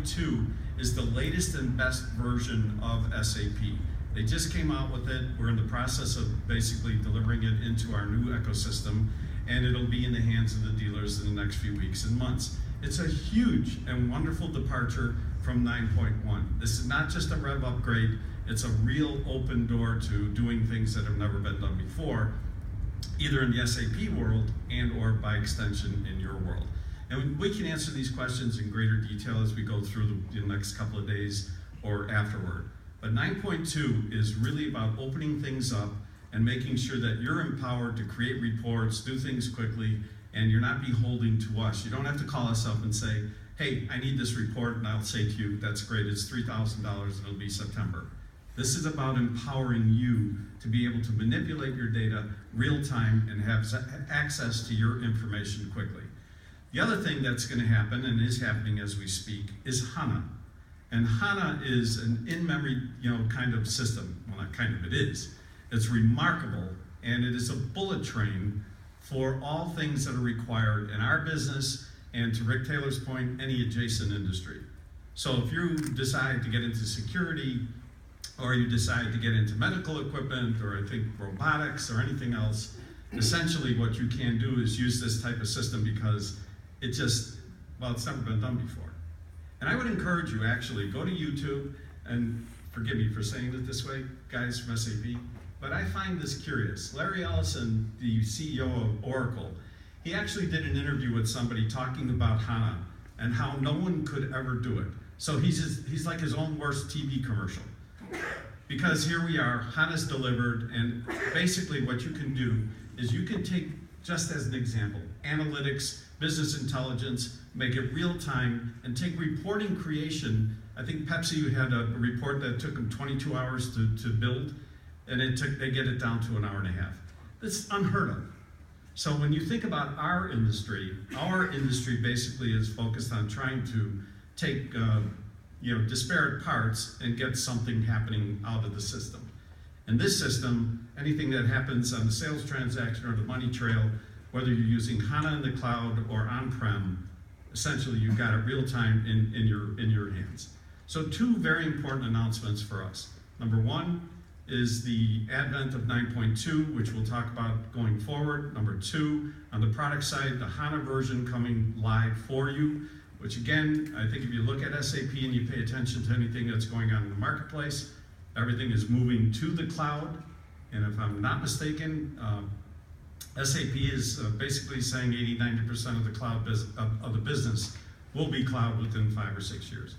9.2 is the latest and best version of SAP. They just came out with it. We're in the process of basically delivering it into our new ecosystem, and it'll be in the hands of the dealers in the next few weeks and months. It's a huge and wonderful departure from 9.1. This is not just a rev upgrade, it's a real open door to doing things that have never been done before, either in the SAP world and or by extension in your world. And we can answer these questions in greater detail as we go through the next couple of days or afterward. But 9.2 is really about opening things up and making sure that you're empowered to create reports, do things quickly, and you're not beholden to us. You don't have to call us up and say, hey, I need this report, and I'll say to you, that's great, it's $3,000 and it'll be September. This is about empowering you to be able to manipulate your data real time and have access to your information quickly. The other thing that's going to happen, and is happening as we speak, is HANNA. And HANNA is an in-memory, kind of system. Well, not kind of, it is. It's remarkable, and it is a bullet train for all things that are required in our business, and to Rick Taylor's point, any adjacent industry. So if you decide to get into security, or you decide to get into medical equipment, or I think robotics, or anything else, essentially what you can do is use this type of system because it's never been done before. And I would encourage you, actually, go to YouTube, and forgive me for saying it this way, guys from SAP, but I find this curious. Larry Ellison, the CEO of Oracle, he actually did an interview with somebody talking about HANA and how no one could ever do it. So he's like his own worst TV commercial. Because here we are, HANA's delivered, and basically what you can do is you can take, just as an example, analytics, business intelligence, make it real time, and take reporting creation. I think Pepsi had a report that took them 22 hours to build, and they get it down to an hour and a half. That's unheard of. So when you think about our industry basically is focused on trying to take disparate parts and get something happening out of the system. In this system, anything that happens on the sales transaction or the money trail, whether you're using HANA in the cloud or on-prem, essentially you've got it real time in your hands. So two very important announcements for us. Number one is the advent of 9.2, which we'll talk about going forward. Number two, on the product side, the HANA version coming live for you, which again, I think if you look at SAP and you pay attention to anything that's going on in the marketplace, everything is moving to the cloud. And if I'm not mistaken, SAP is basically saying 80–90% of the cloud of the business will be cloud within 5 or 6 years.